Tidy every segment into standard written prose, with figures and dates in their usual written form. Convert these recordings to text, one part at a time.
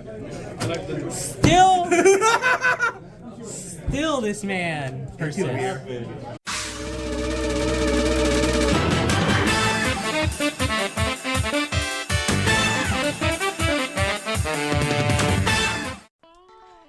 Still, still this man persists.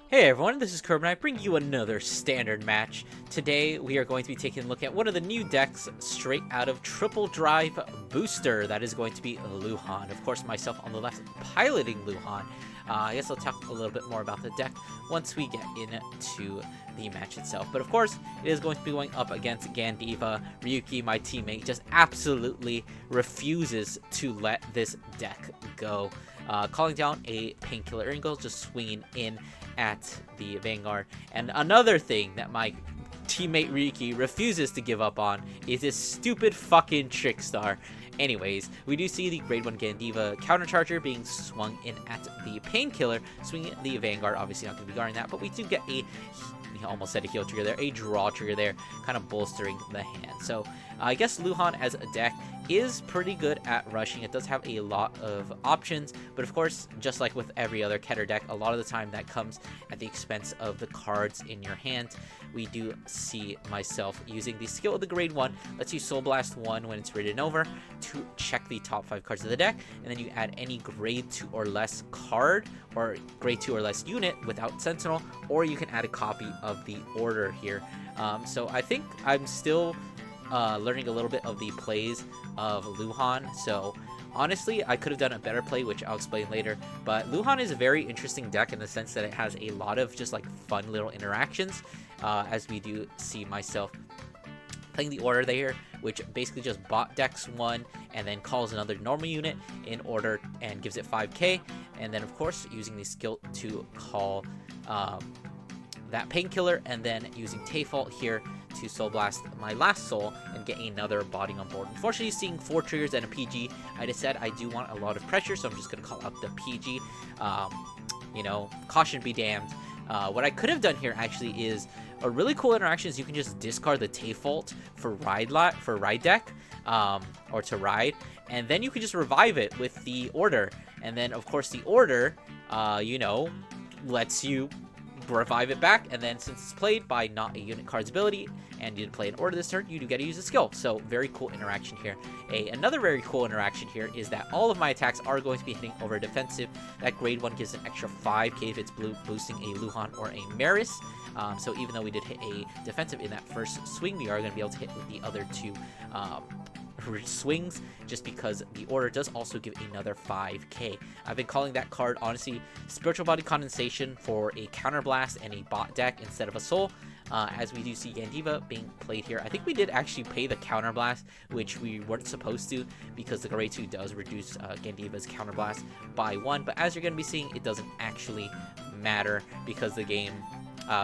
Hey everyone, this is Curb and I bring you another standard match. Today we are going to be taking a look at one of the new decks straight out of Triple Drive Booster. That is going to be Leuhan. Of course, myself on the left piloting Leuhan. I guess I'll talk a little bit more about the deck once we get into the match itself. But of course, it is going to be going up against Gandeeva. Ryuki, my teammate, just absolutely refuses to let this deck go. Calling down a Painkiller Ingle, just swinging in at the Vanguard. And another thing that my teammate Ryuki refuses to give up on is this stupid fucking Trickstar. Anyways, we do see the grade 1 Gandeeva countercharger being swung in at the Painkiller, swinging at the Vanguard. Obviously not going to be guarding that, but we do get a, almost said a heal trigger there, a draw trigger there, kind of bolstering the hand. So I guess Leuhan as a deck is pretty good at rushing. It does have a lot of options, but of course, just like with every other Keter deck, a lot of the time that comes at the expense of the cards in your hand. We do see myself using the skill of the grade 1, lets you Soul Blast 1 when it's written over to check the top 5 cards of the deck, and then you add any grade 2 or less card or grade 2 or less unit without Sentinel, or you can add a copy of the order here. So I think I'm still learning a little bit of the plays of Leuhan. So honestly, I could have done a better play, which I'll explain later. But Leuhan is a very interesting deck in the sense that it has a lot of just like fun little interactions, as we do see myself playing the order there, which basically just bot decks one and then calls another normal unit in order and gives it 5k, and then of course using the skill to call that Painkiller, and then using Tayfault here to Soul Blast my last soul and get another body on board. Unfortunately, seeing 4 triggers and a PG, I just said I do want a lot of pressure, so I'm just going to call out the PG. You know, caution be damned. What I could have done here actually is a really cool interaction is you can just discard the Tayfault for ride deck, or to ride, and then you can just revive it with the order, and then of course the order, you know, lets you revive it back, and then since it's played by not a unit card's ability and you didn't play an order this turn, you do get to use a skill. So very cool interaction here. Another very cool interaction here is that all of my attacks are going to be hitting over defensive. That grade 1 gives an extra 5k if it's blue, boosting a Leuhan or a Maris. So even though we did hit a defensive in that first swing, we are going to be able to hit with the other 2 swings, just because the order does also give another 5k. I've been calling that card, honestly, Spiritual Body Condensation for a counterblast and a bot deck instead of a soul, as we do see Gandeeva being played here. I think we did actually pay the counterblast, which we weren't supposed to, because the grade 2 does reduce Gandeeva's counterblast by 1, but as you're going to be seeing, it doesn't actually matter because the game,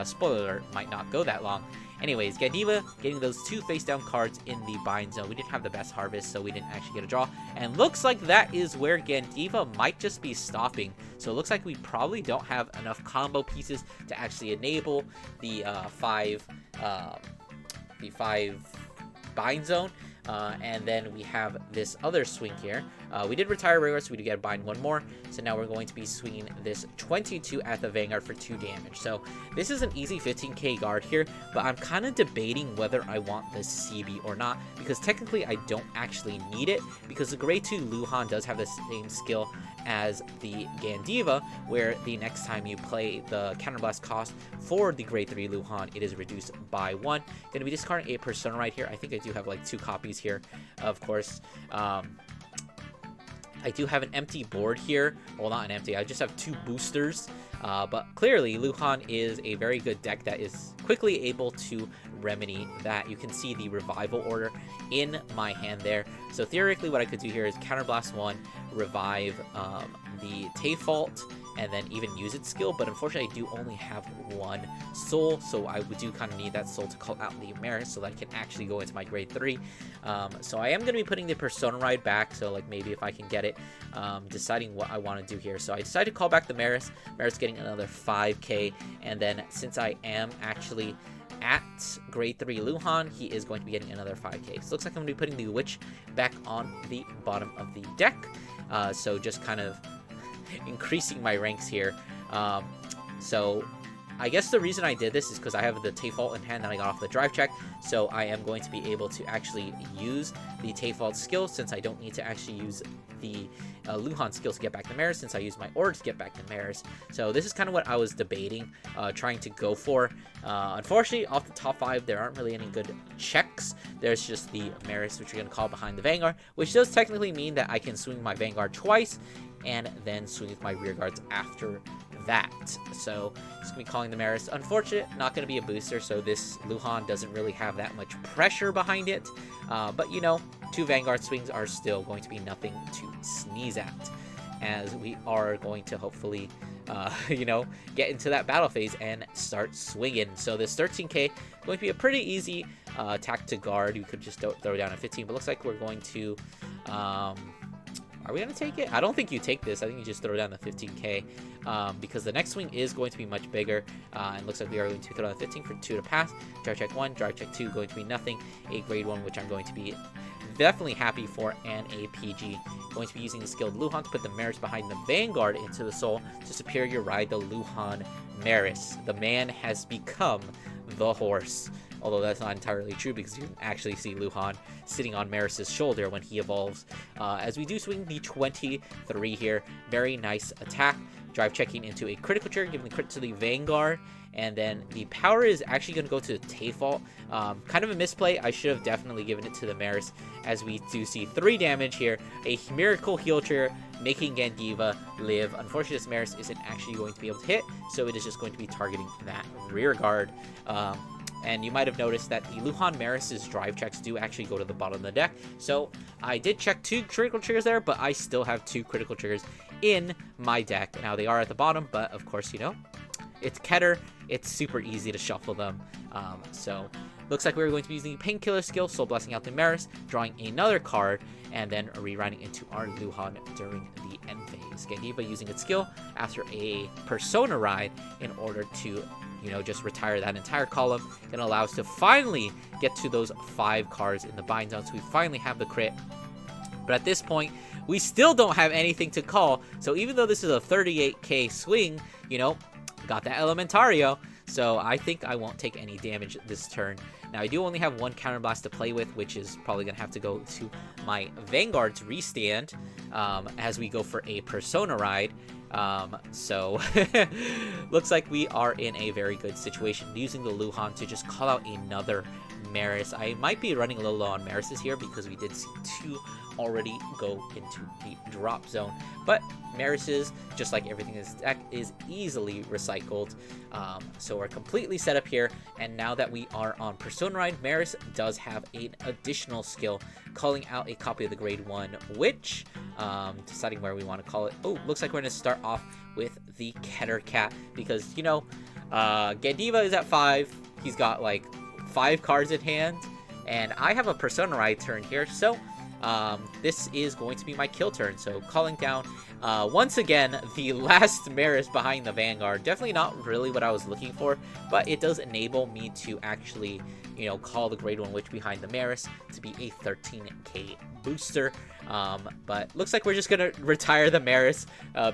spoiler alert, might not go that long. Anyways, Gandeeva getting those 2 face-down cards in the bind zone. We didn't have the best harvest, so we didn't actually get a draw. And looks like that is where Gandeeva might just be stopping. So it looks like we probably don't have enough combo pieces to actually enable the 5 bind zone. And then we have this other swing here. We did retire Rare, so we do get a bind 1 more. So now we're going to be swinging this 22 at the Vanguard for 2 damage. So this is an easy 15k guard here, but I'm kind of debating whether I want this CB or not, because technically I don't actually need it, because the grade 2 Leuhan does have the same skill as the Gandeeva, where the next time you play the counterblast cost for the grade 3 Leuhan, it is reduced by 1. Gonna be discarding a Persona right here. I think I do have like 2 copies here, of course. I do have an empty board here. Well, not an empty, I just have 2 boosters. But clearly, Leuhan is a very good deck that is quickly able to remedy that. You can see the revival order in my hand there. So theoretically, what I could do here is Counterblast 1, revive the Tayfault, and then even use its skill, but unfortunately I do only have 1 soul, so I do kind of need that soul to call out the Maris so that I can actually go into my grade 3. So I am going to be putting the Persona Ride back, so like maybe if I can get it, deciding what I want to do here. So I decided to call back the Maris getting another 5k, and then since I am actually at grade 3 Leuhan, he is going to be getting another 5k. So it looks like I'm going to be putting the Witch back on the bottom of the deck. So just kind of increasing my ranks here. So I guess the reason I did this is because I have the Tayfault in hand that I got off the drive check, so I am going to be able to actually use the Tayfault skill since I don't need to actually use the Leuhan skill to get back the Maris, since I use my Ord to get back the Maris. So this is kind of what I was debating, trying to go for. Unfortunately, off the top 5, there aren't really any good checks. There's just the Maris, which you're going to call behind the Vanguard, which does technically mean that I can swing my Vanguard twice, and then swing with my rear guards after that. So it's gonna be calling the Maris. Unfortunate, not gonna be a booster, so this Leuhan doesn't really have that much pressure behind it. But you know, 2 Vanguard swings are still going to be nothing to sneeze at, as we are going to hopefully you know, get into that battle phase and start swinging. So this 13k going to be a pretty easy attack to guard. You could just throw down a 15, but looks like we're going to are we going to take it? I don't think you take this. I think you just throw down the 15k because the next swing is going to be much bigger. And looks like we are going to throw down the 15 for 2 to pass. Drive check 1, drive check 2 going to be nothing. A grade 1, which I'm going to be definitely happy for, and a PG. Going to be using the skilled Leuhan to put the Maris behind the Vanguard into the soul to superior ride the Leuhan Maris. The man has become the horse. Although that's not entirely true because you can actually see Leuhan sitting on Maris's shoulder when he evolves. As we do swing the 23 here. Very nice attack. Drive checking into a critical trigger, giving the crit to the Vanguard. And then the power is actually going to go to Tayfault. Kind of a misplay. I should have definitely given it to the Maris, as we do see 3 damage here. A miracle heal trigger, making Gandeeva live. Unfortunately, this Maris isn't actually going to be able to hit, so it is just going to be targeting that rear guard. And you might have noticed that the Leuhan Maris's drive checks do actually go to the bottom of the deck. So I did check 2 critical triggers there, but I still have 2 critical triggers in my deck. Now they are at the bottom, but of course, you know, it's Keter. It's super easy to shuffle them. So looks like we're going to be using the Painkiller skill, Soul Blessing out the Maris, drawing another card, and then rewriting into our Leuhan during the end phase. Gandeeva using its skill after a Persona ride in order to, you know, just retire that entire column. Gonna allow us to finally get to those 5 cards in the bind zone, so we finally have the crit. But at this point, we still don't have anything to call, so even though this is a 38k swing, you know, got that Elementario, so I think I won't take any damage this turn. Now, I do only have 1 Counterblast to play with, which is probably going to have to go to my Vanguard's restand as we go for a Persona ride. So looks like we are in a very good situation, using the Leuhan to just call out another Maris. I might be running a little low on Marises here because we did see 2 already go into the drop zone, but Marises, just like everything in this deck, is easily recycled. So we're completely set up here, and now that we are on Persona Ride, Maris does have an additional skill, calling out a copy of the grade 1, which deciding where we want to call it. Oh, looks like we're going to start off with the Keter Cat, because, you know, Gandeeva is at 5. He's got like 5 cards in hand, and I have a Persona Ride turn here, so this is going to be my kill turn. So calling down once again the last Maris behind the Vanguard. Definitely not really what I was looking for, but it does enable me to actually, you know, call the grade 1 witch behind the Maris to be a 13k booster. But looks like we're just gonna retire the Maris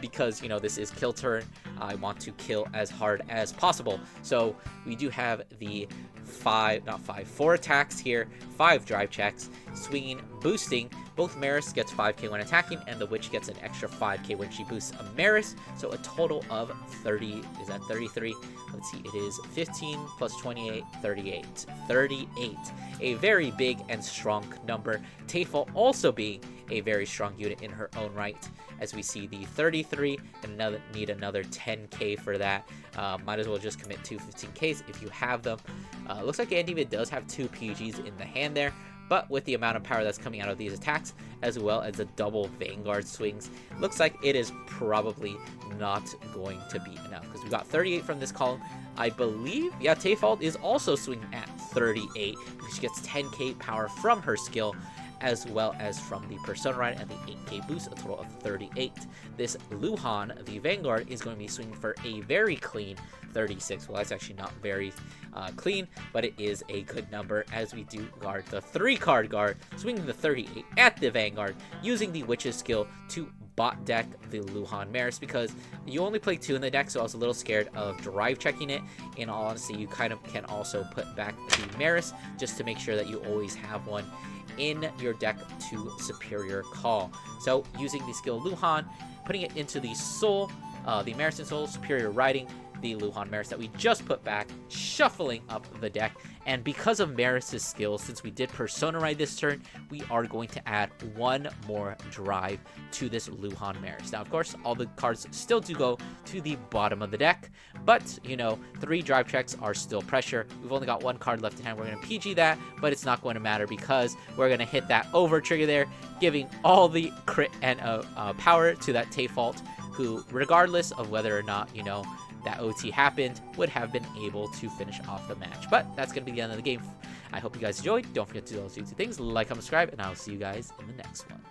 because, you know, this is kill turn. I want to kill as hard as possible. So we do have the 4 attacks here, 5 drive checks, swinging, boosting. Both Maris gets 5k when attacking, and the witch gets an extra 5k when she boosts a Maris. So a total of 30, is that 33? Let's see, it is 15 plus 28, 38. 38. A very big and strong number. Tayfault also being a very strong unit in her own right, as we see the 33, and need another 10k for that. Might as well just commit 2 15ks if you have them. Looks like Gandeeva does have 2 PGs in the hand there, but with the amount of power that's coming out of these attacks, as well as the double Vanguard swings, looks like it is probably not going to be enough, because we got 38 from this column. I believe, yeah, Tayfault is also swinging at 38, because she gets 10k power from her skill, as well as from the Persona Ride and the 8k boost, a total of 38. This Leuhan, the Vanguard, is going to be swinging for a very clean 36. Well, that's actually not very clean, but it is a good number, as we do guard the 3 card guard, swinging the 38 at the Vanguard, using the Witch's skill to bot deck the Leuhan Maris because you only play 2 in the deck, so I was a little scared of drive checking it. In all honesty, you kind of can also put back the Maris just to make sure that you always have one in your deck to superior call. So using the skill Leuhan, putting it into the Soul, the Maris and Soul, superior riding the Leuhan Maris that we just put back, shuffling up the deck. And because of Maris's skills, since we did Persona Ride this turn, we are going to add 1 more drive to this Leuhan Maris. Now, of course, all the cards still do go to the bottom of the deck, but, you know, 3 drive checks are still pressure. We've only got 1 card left in hand. We're going to PG that, but it's not going to matter because we're going to hit that over trigger there, giving all the crit and power to that Tayfault, who, regardless of whether or not, you know, that OT happened, would have been able to finish off the match. But that's going to be the end of the game. I hope you guys enjoyed. Don't forget to do those 2 things, like, comment, subscribe, and I'll see you guys in the next one.